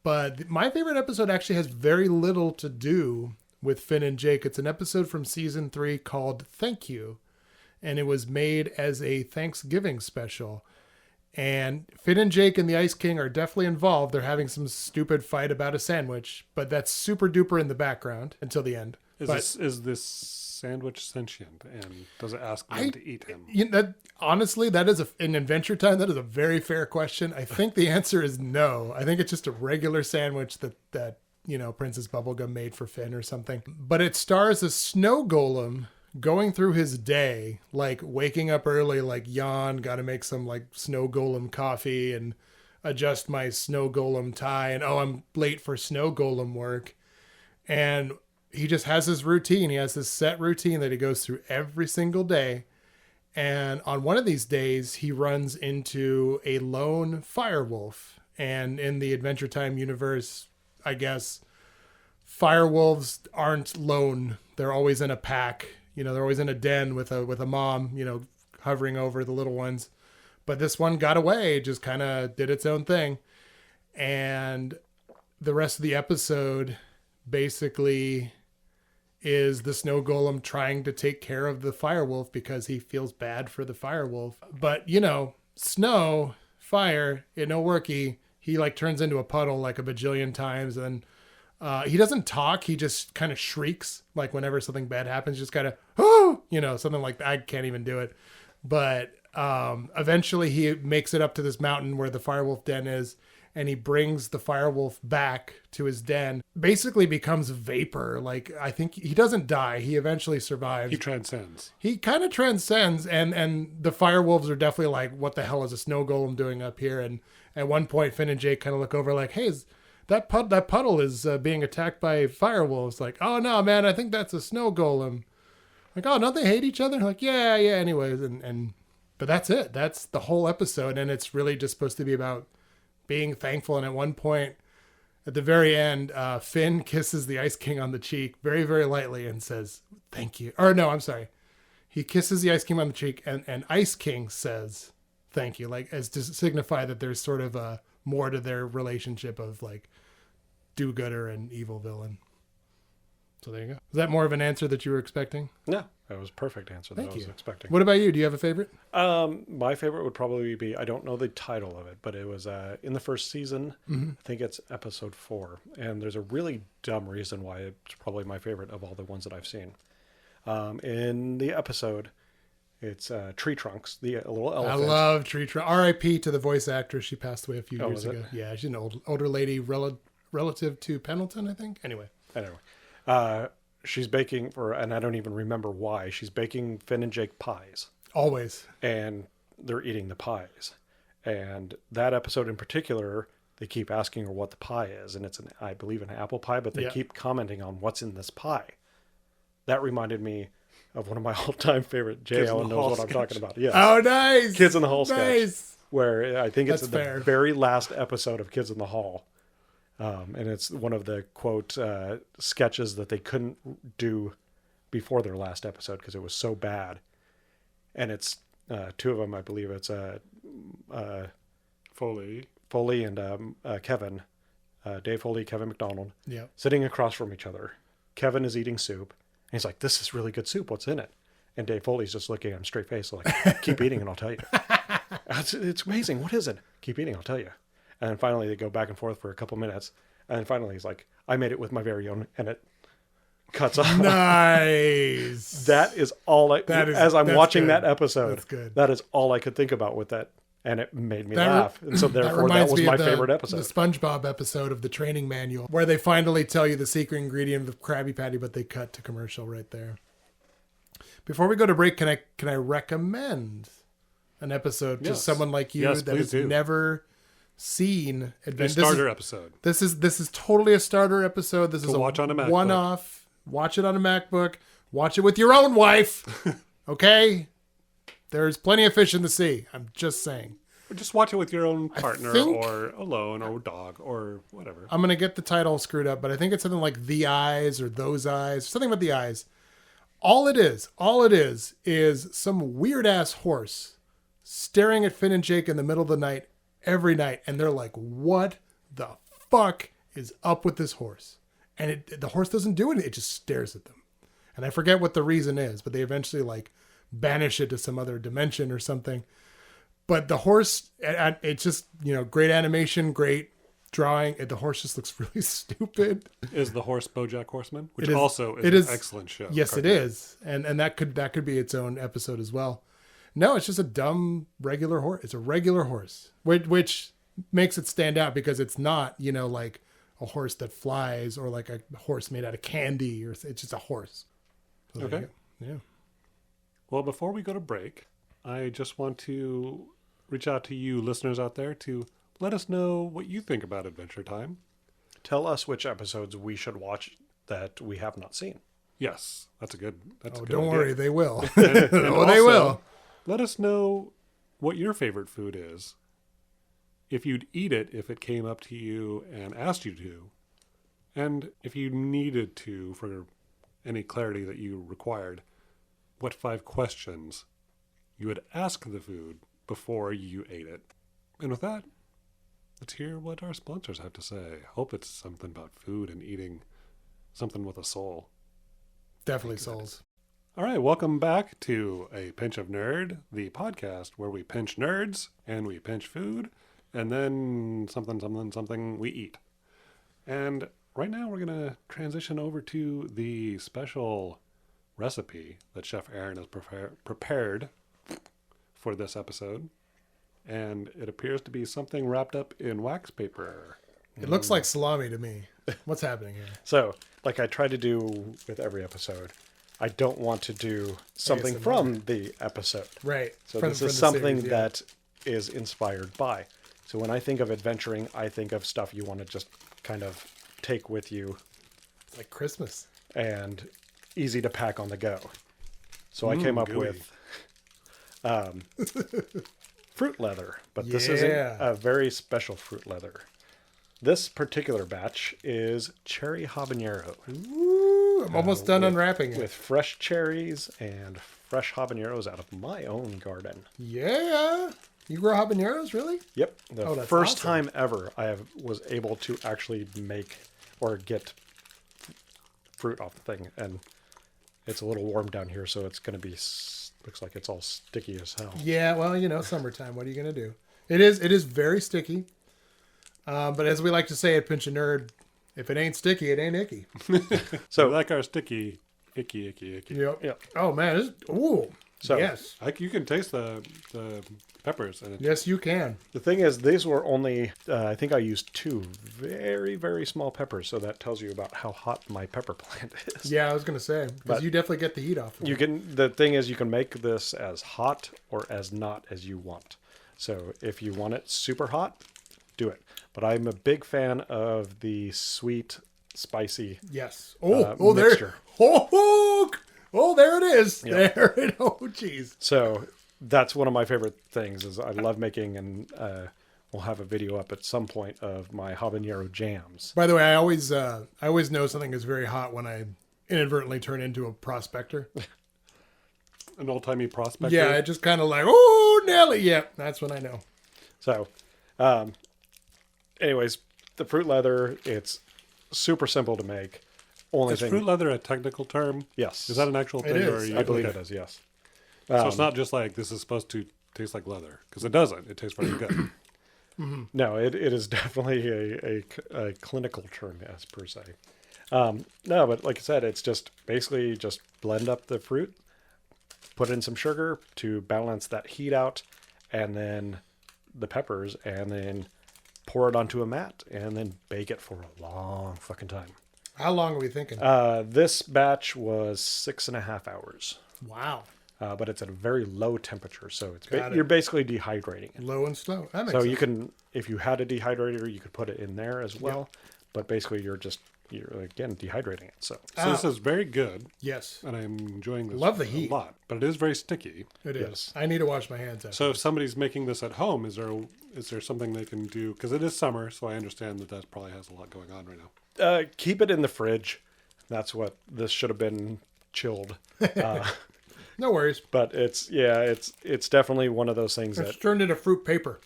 But my favorite episode actually has very little to do with Finn and Jake. It's an episode from season 3 called Thank You. And it was made as a Thanksgiving special. And Finn and Jake and the Ice King are definitely involved. They're having some stupid fight about a sandwich, but that's super duper in the background until the end. Is this sandwich sentient, and does it ask them to eat him? Honestly, that is in Adventure Time. That is a very fair question. I think the answer is no. I think it's just a regular sandwich that Princess Bubblegum made for Finn or something. But it stars a snow golem going through his day, like waking up early, like yawn, got to make some like snow golem coffee and adjust my snow golem tie, and I'm late for snow golem work. And he just has his routine. He has this set routine that he goes through every single day. And on one of these days, he runs into a lone firewolf. And in the Adventure Time universe, I guess, firewolves aren't lone. They're always in a pack. They're always in a den with a mom, hovering over the little ones. But this one got away, just kind of did its own thing. And the rest of the episode basically is the snow golem trying to take care of the firewolf because he feels bad for the firewolf. But, snow, fire, it no worky. He like turns into a puddle like a bajillion times. And he doesn't talk. He just kind of shrieks like whenever something bad happens, just kind of, oh, something like that. I can't even do it. But eventually he makes it up to this mountain where the firewolf den is. And he brings the firewolf back to his den, basically becomes vapor. Like, I think he doesn't die. He eventually survives. He transcends. He kind of transcends. And the firewolves are definitely like, what the hell is a snow golem doing up here? And at one point, Finn and Jake kind of look over like, hey, that puddle is being attacked by firewolves. Like, oh, no, man, I think that's a snow golem. Like, oh, don't they hate each other? Like, yeah, anyways. But that's it. That's the whole episode. And it's really just supposed to be about being thankful. And at one point, at the very end, Finn kisses the Ice King on the cheek very, very lightly and says, thank you. Or no, I'm sorry. He kisses the Ice King on the cheek and Ice King says, thank you. Like, as to signify that there's sort of more to their relationship of like do-gooder and evil villain. So there you go. Is that more of an answer that you were expecting? No, that was a perfect answer that I was expecting. What about you? Do you have a favorite? My favorite would probably be, I don't know the title of it, but it was in the first season. Mm-hmm. I think it's episode 4. And there's a really dumb reason why it's probably my favorite of all the ones that I've seen. In the episode, it's Tree Trunks, the little elephant. I love Tree Trunks. R.I.P. to the voice actress. She passed away a few years ago. It? Yeah, she's an older lady relative to Pendleton, I think. Anyway. She's baking and I don't even remember why, she's baking Finn and Jake pies. Always. And they're eating the pies. And that episode in particular, they keep asking her what the pie is. And it's, I believe, an apple pie, but they keep commenting on what's in this pie. That reminded me of one of my all-time favorite, Jay Allen knows what I'm talking about. Yes. Oh, nice. Kids in the Hall sketch. Nice. Where I think it's the very last episode of Kids in the Hall. And it's one of the, quote, sketches that they couldn't do before their last episode because it was so bad. And it's two of them, I believe. It's Foley and Kevin, Dave Foley, Kevin McDonald, sitting across from each other. Kevin is eating soup. And he's like, this is really good soup. What's in it? And Dave Foley's just looking at him straight face like, keep eating and I'll tell you. It's amazing. What is it? Keep eating, I'll tell you. And then finally they go back and forth for a couple minutes. And then finally he's like, I made it with my very own, and it cuts off. Nice. That is all as I'm watching that episode, that's good. That is all I could think about with that. And it made me laugh. And so therefore that was my favorite episode. The SpongeBob episode of the training manual where they finally tell you the secret ingredient of the Krabby Patty, but they cut to commercial right there. Before we go to break, can I recommend an episode to someone like you that has never seen a starter episode? This is totally a starter episode. This is a watch on a MacBook. One-off. Watch it on a MacBook. Watch it with your own wife. Okay? There's plenty of fish in the sea. I'm just saying. Just watch it with your own partner think- or alone or dog or whatever. I'm going to get the title screwed up, but I think it's something like The Eyes or Those Eyes, something about the eyes. All it is some weird ass horse staring at Finn and Jake in the middle of the night every night. And they're like, what the fuck is up with this horse? And the horse doesn't do anything. It just stares at them. And I forget what the reason is, but they eventually like banish it to some other dimension or something. But the horse, it's just, great animation, great drawing. The horse just looks really stupid. Is the horse BoJack Horseman, which It is- also is it is- an excellent show. Yes, it cartoon. is. And that could be its own episode as well. No, it's just a dumb regular horse. It's a regular horse, which makes it stand out because it's not, like a horse that flies or like a horse made out of candy, or it's just a horse. So there Okay. you go. Yeah. Well, before we go to break, I just want to reach out to you listeners out there to let us know what you think about Adventure Time. Tell us which episodes we should watch that we have not seen. Yes, that's a good Oh, idea. don't worry, they will. And Oh, they also, will. Let us know what your favorite food is. If you'd eat it if it came up to you and asked you to. And if you needed to, for any clarity that you required, what 5 questions you would ask the food before you ate it. And with that, let's hear what our sponsors have to say. Hope it's something about food and eating something with a soul. Definitely souls. All right, welcome back to A Pinch of Nerd, the podcast where we pinch nerds and we pinch food and then something we eat. And right now we're going to transition over to the special recipe that Chef Aaron has prepared for this episode. And it appears to be something wrapped up in wax paper. It looks like salami to me. What's happening here? So, like I try to do with every episode, I don't want to do something ASMR. from the episode. Right. So From- this from is the something series, yeah. that is inspired by. So when I think of adventuring, I think of stuff you want to just kind of take with you It's like Christmas. and easy to pack on the go. So I came up gooey. with fruit leather, but this isn't Yeah. a very special fruit leather. This particular batch is cherry habanero Ooh, I'm almost done unwrapping it. with fresh cherries and fresh habaneros out of my own garden. Yeah. You grow habaneros, really? Yep, the Oh, that's first awesome. time ever was able to actually make or get fruit off the thing, and it's a little warm down here, so it's going to be looks like it's all sticky as hell. Yeah, well, summertime. What are you going to do? It is very sticky. But as we like to say at Pinch a Nerd, if it ain't sticky, it ain't icky. So like our sticky, icky. Yep. Yep. Oh, man. Ooh. So- yes. You can taste the peppers and Yes, you can. The thing is, these were only, I think I used 2 very, very small peppers, so that tells you about how hot my pepper plant is. Yeah, I was going to say. Because But- you definitely get the heat off. Of You it. can. The thing is, you can make this as hot or as not as you want. So if you want it super hot, do it. But I'm a big fan of the sweet, spicy. Yes. mixture. There. Oh, there it is. Yep. There it. Oh, jeez. So that's one of my favorite things. Is I love making, and we'll have a video up at some point of my habanero jams. By the way, I always know something is very hot when I inadvertently turn into a prospector. an old-timey prospector. Yeah, I just kind of like, oh, Nelly. Yeah, that's when I know. So, anyways, the fruit leather, it's super simple to make. Only Is thing, fruit leather a technical term? yes, Is that an actual It thing? is. Or are you, I believe okay. it is. Yes. So it's not just like this is supposed to taste like leather, because it doesn't. It tastes very good. No, it is definitely a clinical term, as per se. No, but like I said, it's just basically just blend up the fruit, put in some sugar to balance that heat out, and then the peppers, and then pour it onto a mat, and then bake it for a long fucking time. How long are we thinking? This batch was 6.5 hours, Wow. but it's at a very low temperature, so it's Got it. you're basically dehydrating it. Low and slow. That makes So sense. you can, if you had a dehydrator, you could put it in there as well. But basically, you're just you're again dehydrating it. So So this is very good, Yes, and I'm enjoying this Love the heat. a lot. But it is very sticky. it is. Yes. I need to wash my hands after. So if somebody's making this at home, is there something they can do? Because it is summer, so I understand that probably has a lot going on right now. keep it in the fridge. That's what this should have been chilled. No worries. But it's definitely one of those things It's that turned into fruit paper.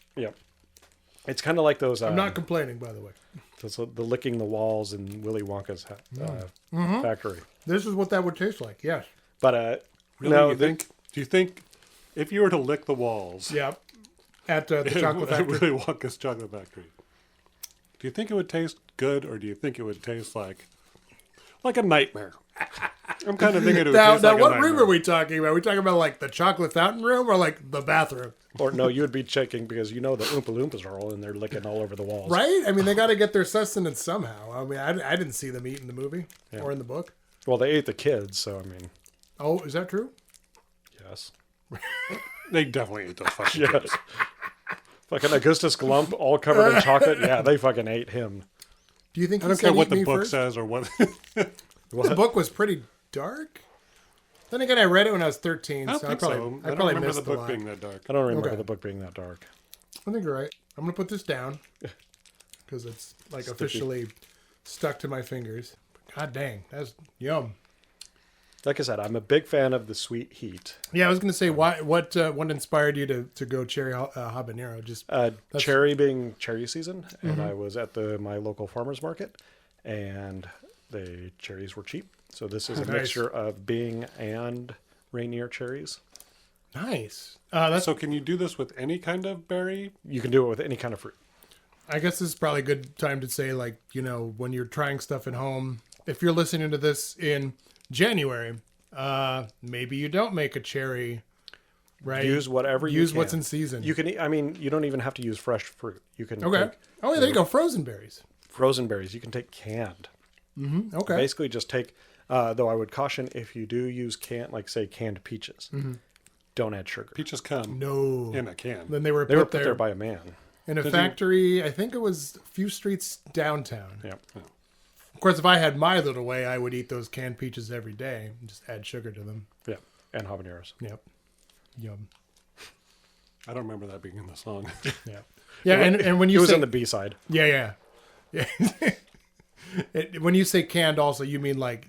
it's kind of like those. I'm not complaining, by the way. the licking the walls in Willy Wonka's factory. This is what that would taste like. Yes. But Really, no, do you think if you were to lick the walls Yeah. At the chocolate at factory. Willy Wonka's chocolate factory, do you think it would taste good, or do you think it would taste like a nightmare? I'm kind of thinking it would Now, taste like what a room nightmare. are we talking about? Are we talking about like the chocolate fountain room or like the bathroom? or no, you would be checking because the Oompa Loompas are all in there licking all over the walls. Right? I mean, they got to get their sustenance somehow. I mean, I didn't see them eat in the movie or in the book. Well, they ate the kids, so I mean, Oh, is that true? yes. They definitely ate those fucking Yes. kids. Fucking Augustus Glump, all covered in chocolate. Yeah, they fucking ate him. Do you think I he don't said care what eat the me book first? says or what. The book was pretty dark. Then again, I read it when I was 13, I don't so think I so. probably I don't probably remember missed the a book lot. being that dark. I don't remember Okay. the book being that dark. I think you're right. I'm gonna put this down because it's like officially stuck to my fingers. God dang, that's yum. Like I said, I'm a big fan of the sweet heat. Yeah, I was gonna say what inspired you to go cherry habanero? Just Cherry being cherry season, and I was at my local farmer's market, and the cherries were cheap. So this is a Nice. mixture of Bing and Rainier cherries. nice. That's So can you do this with any kind of berry? You can do it with any kind of fruit. I guess this is probably a good time to say, like, when you're trying stuff at home, if you're listening to this in January, maybe you don't make a cherry, right? Use whatever you Use can. what's in season. You can. I mean, you don't even have to use fresh fruit. You can. Okay. Take Oh, yeah, there you go. Frozen berries. frozen berries. You can take canned. Okay. Basically, just take. Though I would caution if you do use canned peaches, don't add sugar. Peaches come No. in a can. Then they were They were put put there there by a man. in a factory. I think it was a few streets downtown. Yeah. Of course, if I had my little way, I would eat those canned peaches every day and just add sugar to them. Yeah. And habaneros. Yep. Yum. I don't remember that being in the song. Yeah. Yeah, and when It you was say on the B side. yeah. When you say canned, also you mean like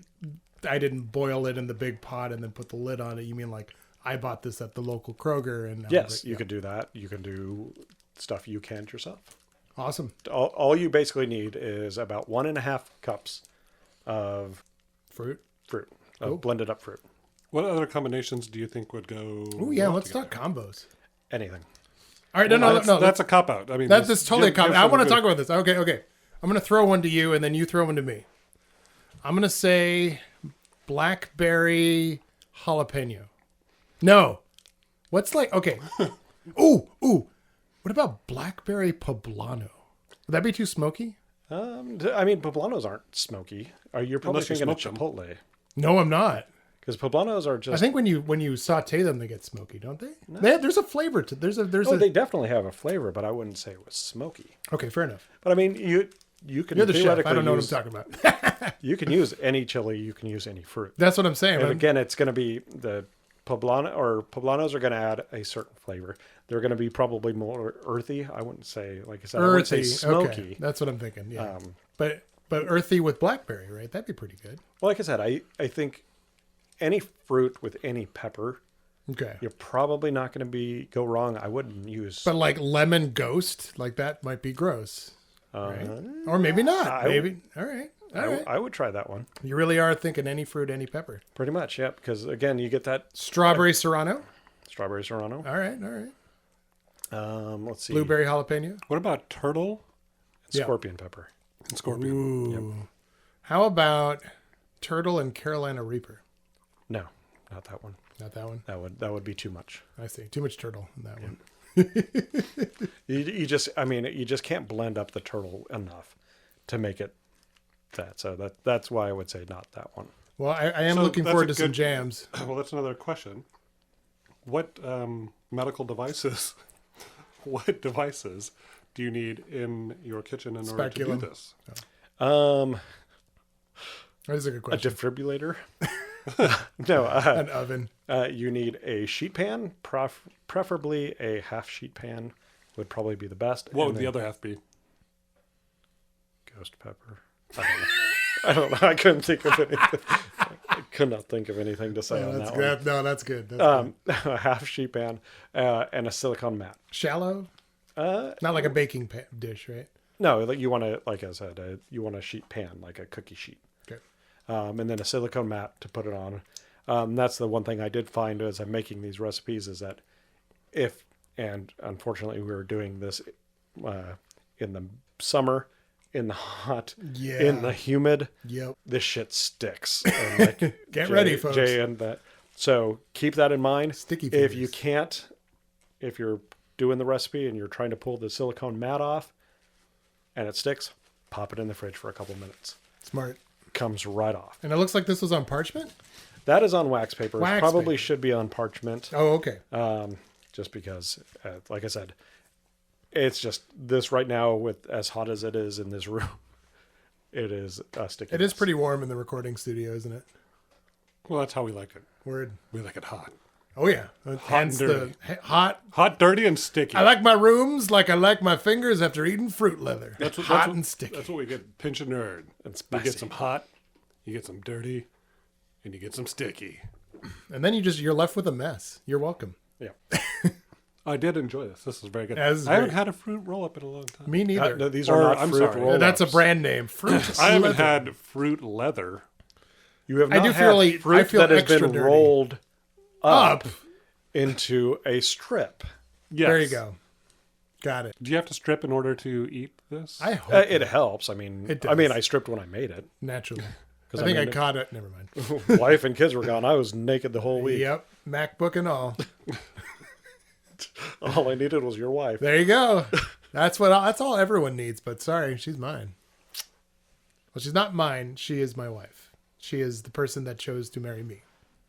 I didn't boil it in the big pot and then put the lid on it. You mean like I bought this at the local Kroger and Yes, you could do that. You can do stuff you canned yourself. Awesome All you basically need is about 1.5 cups of fruit. fruit, of blended up fruit. What other combinations do you think would go? Oh yeah, well let's together? talk combos. Anything. All right, no, That's a cop out. I mean, That's just totally a give comment. I some want to good- talk about this. Okay. I'm going to throw one to you, and then you throw one to me. I'm going to say blackberry jalapeno. No. What's like, okay. Ooh. What about blackberry poblano? Would that be too smoky? I mean, poblanos aren't smoky. You're probably Unless you thinking of smoke chipotle. No, I'm not. Because poblanos are I just... think when you saute them, they get smoky, don't they? There's a flavor to there's a they definitely have a flavor, but I wouldn't say it was smoky. Okay, fair enough. But I mean, you can You're the chef. theoretically I don't know use, what I'm talking about. You can use any chili. You can use any fruit. That's what I'm saying. And again, it's going to be the poblanos are going to add a certain flavor. They're going to be probably more earthy. I wouldn't say, like I said, I wouldn't say Earthy. smoky. Okay. That's what I'm thinking. Yeah. But earthy with blackberry, right? That'd be pretty good. Well, like I said, I think any fruit with any pepper, Okay. you're probably not going to go wrong. I wouldn't use. But like lemon ghost, like that might be gross. Right? Or maybe not. Maybe. All right. I would try that one. You really are thinking any fruit, any pepper. Pretty much, yeah. Because again, you get that Strawberry serrano. strawberry serrano. All right. Let's see, Blueberry jalapeno. What about turtle Yeah. scorpion pepper. and scorpion? Ooh. How about turtle and Carolina Reaper? No, not that one. Not that one. That would be too much. I see. Too much turtle in that one. You just can't blend up the turtle enough to make it that. So that's why I would say not that one. Well, I am So looking that's forward a to some good- jams. Well, that's another question. What medical devices? What devices do you need in your kitchen in order to Speculum. do this? That is a good a question. defibrillator. No, An oven. you need a sheet pan, preferably a half sheet pan would probably be the best. What And would the then other half be? ghost pepper? I don't know. I couldn't think of anything. I could not think of anything to say on That's that good. No, that's good. That's good. one. A half sheet pan and a silicone mat. Shallow? Not like a baking dish, right? No, like you want to, like I said, you want a sheet pan, like a cookie sheet. Okay. And then a silicone mat to put it on. That's the one thing I did find as I'm making these recipes is that and unfortunately we were doing this in the summer, in the hot, Yeah. in the humid, Yep. this shit sticks. And like Get ready, folks. And that. So keep that in mind. Sticky If fingers. you can't, if you're doing the recipe and you're trying to pull the silicone mat off and it sticks, pop it in the fridge for a couple minutes. Smart. Comes right off. And it looks like this was on parchment? That is on wax paper. Wax Probably paper. should be on parchment. Oh, okay. Just because, like I said, it's just this right now with as hot as it is in this room. It is a sticky. It is mess. pretty warm in the recording studio, isn't it? Well, that's how we like it. Word. We like it hot. Oh, yeah. Hence and the dirty. hot. Hot, dirty, and sticky. I like my rooms like I like my fingers after eating fruit leather. Hot and sticky. That's what we get. Pinch a nerd. And You spicy. get some hot, you get some dirty, and you get some sticky. And then you're left with a mess. You're welcome. Yeah. I did enjoy this. This is very good. This is I haven't great. had a fruit roll up in a long time. Me neither. No, these Or, are not I'm fruit sorry. roll-ups. That's a brand name. Fruit I haven't leather. had fruit leather. You have I not do had feel fruit I feel that has extra been dirty. rolled Up. into a strip. Yes. There you go. Got it. Do you have to strip in order to eat this? I hope It helps. I mean, It I mean, does. I stripped when I made it. naturally. 'Cause I think I mean, caught it. Never mind. wife and kids were gone. I was naked the whole week. Yep. MacBook and all. All I needed was your wife. There you go. That's all everyone needs. But sorry, she's mine. Well, she's not mine. She is my wife. She is the person that chose to marry me.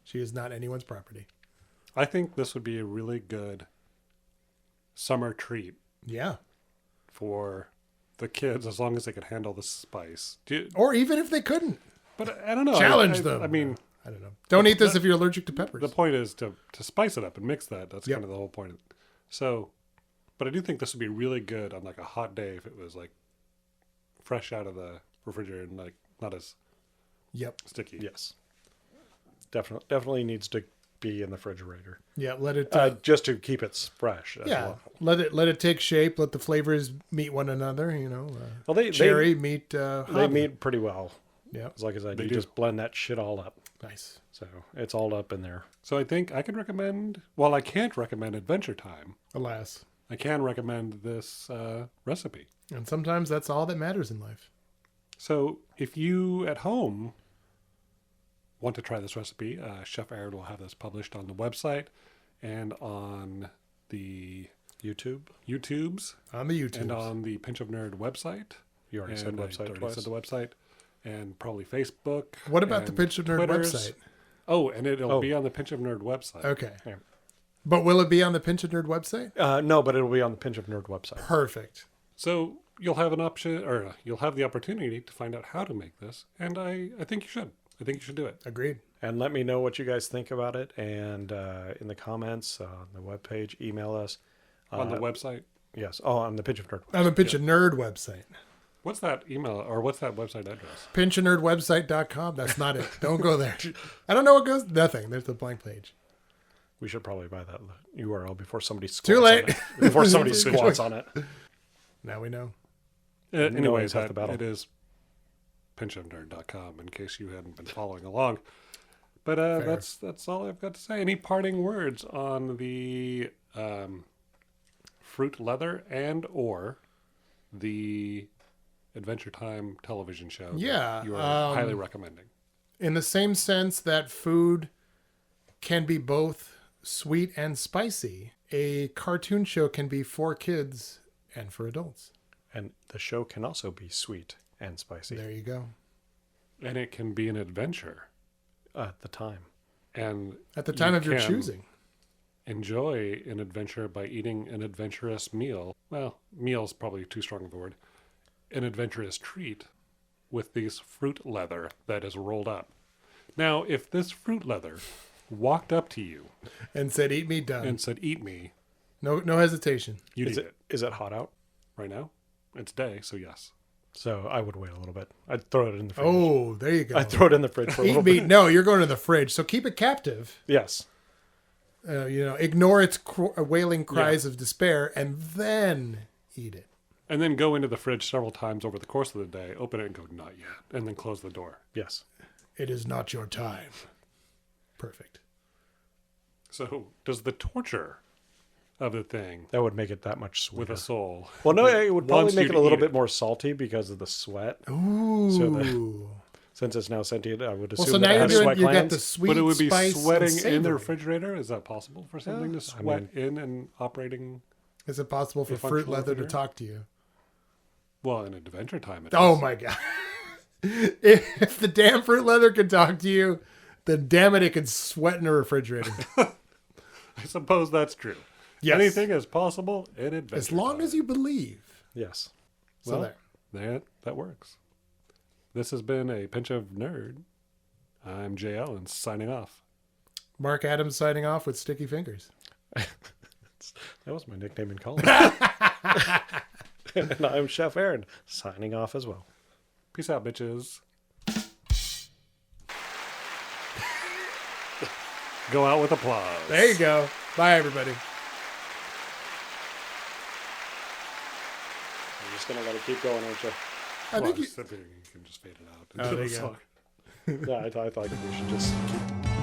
She is not anyone's property. I think this would be a really good summer treat Yeah. for the kids as long as they could handle the spice. Or even if they couldn't. But I don't know. Challenge them. I mean, I don't know. Don't eat this if you're allergic to peppers. the point is to spice it up and mix that. That's Yep. kind of the whole point. So, but I do think this would be really good on like a hot day if it was like fresh out of the refrigerator and like not as Yep. sticky. Yes. Definitely needs to be in the refrigerator. Yeah. Let it. Just to keep it fresh. As yeah. well. Let it take shape. Let the flavors meet one another. Well, they Cherry meet. they Hobby. meet pretty well. Yeah. As like I said, They you do. just blend that shit all up. Nice. So it's all up in there. So I think I can recommend. Well, I can't recommend Adventure Time. Alas. I can recommend this recipe. And sometimes that's all that matters in life. So if you at home want to try this recipe, Chef Aaron will have this published on the website and on the YouTube. YouTubes On the YouTube. and on the Pinch of Nerd website. You already said And I website already twice. said the website. And probably Facebook. What about the and Pinch of Nerd Twitters. website? Oh, and it'll Oh. be on the Pinch of Nerd website. Okay. Yeah. But will it be on the Pinch of Nerd website? No, but it'll be on the Pinch of Nerd website. Perfect. So you'll have an option, or you'll have the opportunity to find out how to make this. And I think you should. I think you should do it. Agreed. And let me know what you guys think about it. And in the comments on the webpage, email us. On the website. Yes. Oh, on the Pinch of Nerd. On the Pinch of Nerd website. What's that email, or what's that website address? Pinchofnerdwebsite.com. That's not it. Don't go there. I don't know what goes. Nothing. There's the blank page. We should probably buy that URL before somebody squats Too late. on it. Before somebody squats on it. Now we know. Anyways, half the battle. it is pinchofnerd.com in case you hadn't been following along. But that's all I've got to say. Any parting words on the fruit leather and or the Adventure Time television show that Yeah, you are highly recommending? In the same sense that food can be both sweet and spicy, a cartoon show can be for kids and for adults. And the show can also be sweet and spicy There you go. And it can be an adventure. at the time. And At the time you of your can choosing. enjoy an adventure by eating an adventurous meal. Well, meal's probably too strong of a word. An adventurous treat with this fruit leather that is rolled up. Now, if this fruit leather walked up to you And said, "Eat me, done." and said, "Eat me," No hesitation. you'd Is eat it. is it hot out? Right now? It's day, so yes. So I would wait a little bit. I'd throw it in the fridge. Oh, there you go. I'd throw it in the fridge for a Eat little meat. bit. No, you're going to the fridge. So keep it captive. Yes. Ignore its wailing cries of despair, and then eat it. And then go into the fridge several times over the course of the day, open it and go, "Not yet," and then close the door. Yes. It is not your time. Perfect. So, does the torture of the thing That would make it that much with sweeter. a soul? Well, no, it would probably Wants make you it to a little eat bit it. more salty because of the sweat. Ooh. Since it's now sentient, I would assume Well, so that now it you're has doing, sweat you got glands. the sweet But it would be spice sweating and in the savory. refrigerator? Is that possible for something to sweat in and operating? Is it possible for A fruit functional leather to refrigerator? talk to you? Well, in Adventure Time, it Oh is. my god. If the damn fruit leather can talk to you, then damn it, it can sweat in a refrigerator. I suppose that's true. Yes. Anything is possible in Adventure As long Time. as you believe. Yes. So Well, there. that works. This has been a Pinch of Nerd. I'm Jay Allen, signing off. Mark Adams signing off with sticky fingers. That was my nickname in college. And I'm Chef Aaron, signing off as well. Peace out, bitches. Go out with applause. There you go. Bye, everybody. I'm just going to let it keep going, aren't you? I think you, You can just fade it out. Oh, there you go. Yeah, I thought we should just keep